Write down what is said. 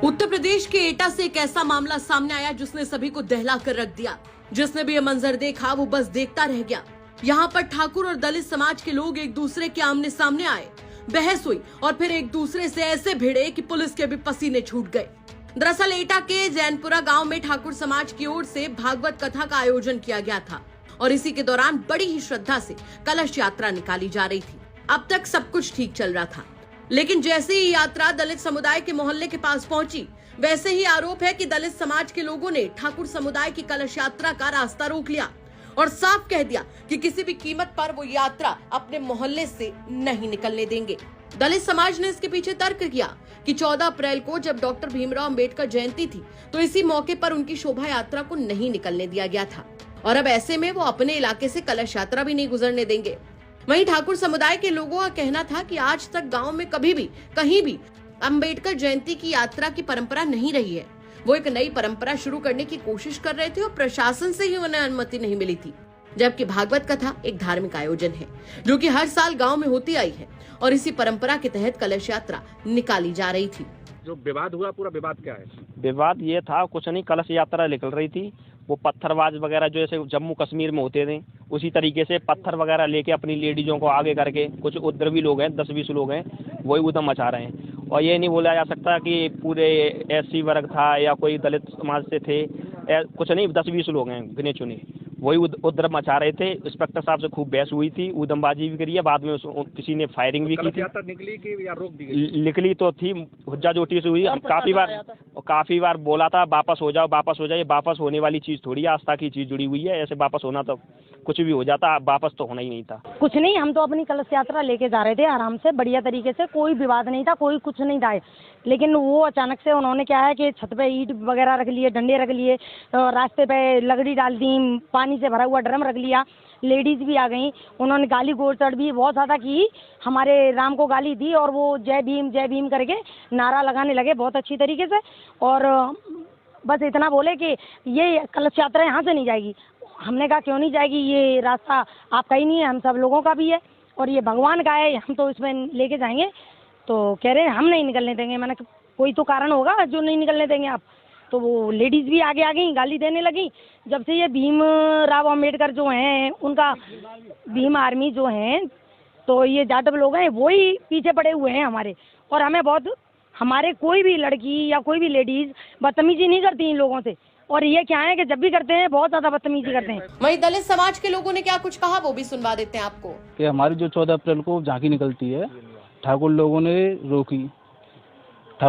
उत्तर प्रदेश के एटा से एक ऐसा मामला सामने आया जिसने सभी को दहला कर रख दिया। जिसने भी ये मंजर देखा वो बस देखता रह गया। यहाँ पर ठाकुर और दलित समाज के लोग एक दूसरे के आमने सामने आए, बहस हुई और फिर एक दूसरे से ऐसे भिड़े कि पुलिस के भी पसीने छूट गए। दरअसल एटा के जैनपुरा गांव में ठाकुर समाज की ओर से भागवत कथा का आयोजन किया गया था और इसी के दौरान बड़ी ही श्रद्धा से कलश यात्रा निकाली जा रही थी। अब तक सब कुछ ठीक चल रहा था, लेकिन जैसे ही यात्रा दलित समुदाय के मोहल्ले के पास पहुंची, वैसे ही आरोप है कि दलित समाज के लोगों ने ठाकुर समुदाय की कलश यात्रा का रास्ता रोक लिया और साफ कह दिया कि किसी भी कीमत पर वो यात्रा अपने मोहल्ले से नहीं निकलने देंगे। दलित समाज ने इसके पीछे तर्क किया कि 14 अप्रैल को जब डॉक्टर भीमराव अंबेडकर जयंती थी तो इसी मौके पर उनकी शोभा यात्रा को नहीं निकलने दिया गया था और अब ऐसे में वो अपने इलाके से कलश यात्रा भी नहीं गुजरने देंगे। वहीं ठाकुर समुदाय के लोगों का कहना था कि आज तक गांव में कभी भी कहीं भी अंबेडकर जयंती की यात्रा की परंपरा नहीं रही है। वो एक नई परंपरा शुरू करने की कोशिश कर रहे थे और प्रशासन से ही उन्हें अनुमति नहीं मिली थी। जबकि भागवत कथा एक धार्मिक आयोजन है जो कि हर साल गांव में होती आई है और इसी परंपरा के तहत कलश यात्रा निकाली जा रही थी। जो विवाद हुआ, पूरा विवाद क्या है? विवाद ये था, कुछ नहीं, कलश यात्रा निकल रही थी। वो पत्थरबाज वगैरह जो जैसे जम्मू कश्मीर में होते थे उसी तरीके से पत्थर वगैरह लेके अपनी लेडीजों को आगे करके, कुछ उपद्रवी लोग हैं, 10-20 लोग हैं, वही उधम मचा रहे हैं। और ये नहीं बोला जा सकता कि पूरे SC वर्ग था या कोई दलित समाज से थे, कुछ नहीं, 10-20 लोग हैं गिने चुने, वही उपद्रव मचा रहे थे। इंस्पेक्टर साहब से खूब बहस हुई थी, उधमबाजी भी करी है, बाद में किसी ने फायरिंग भी की थी। निकली कि या रोक दी गई? निकली तो थी, हुज्जा जोटी से हुई। काफी बार बोला था वापस हो जाओ, वापस हो जाइए। वापस होने वाली चीज थोड़ी, आस्था की चीज जुड़ी हुई है, ऐसे वापस होना तो कुछ भी हो जाता, वापस तो होना ही नहीं था। कुछ नहीं, हम तो अपनी कलश यात्रा लेके जा रहे थे आराम से, बढ़िया तरीके से, कोई विवाद नहीं था, कोई कुछ नहीं था। लेकिन वो अचानक से उन्होंने क्या है कि छत पे ईंट वगैरह रख लिए, डंडे रख लिए, रास्ते पे लकड़ी डाल दी, पानी से भरा हुआ ड्रम रख लिया, लेडीज भी आ गई। उन्होंने गाली गलौज भी बहुत ज़्यादा की, हमारे राम को गाली दी और वो जय भीम करके नारा लगाने लगे बहुत अच्छी तरीके से। और बस इतना बोले कि ये कलश यात्रा यहाँ से नहीं जाएगी। हमने कहा क्यों नहीं जाएगी, ये रास्ता आपका ही नहीं है, हम सब लोगों का भी है और ये भगवान का है, हम तो इसमें लेके जाएंगे। तो कह रहे हैं हम नहीं निकलने देंगे। मैंने कोई तो कारण होगा जो नहीं निकलने देंगे आप। तो वो लेडीज भी आगे आ गई, गाली देने लगी। जब से ये भीमराव अंबेडकर जो हैं, उनका भीम आर्मी जो हैं, तो ये जाटव लोग हैं, वो ही पीछे पड़े हुए हैं हमारे। और हमें बहुत, हमारे कोई भी लड़की या कोई भी लेडीज बदतमीजी नहीं करती इन लोगों से। और ये क्या है कि जब भी करते हैं बहुत ज्यादा बदतमीजी करते हैं। वहीं दलित समाज के लोगों ने क्या कुछ कहा वो भी सुनवा देते हैं आपको। कि हमारी जो 14 अप्रैल को झांकी निकलती है, ठाकुर लोगों ने रोकी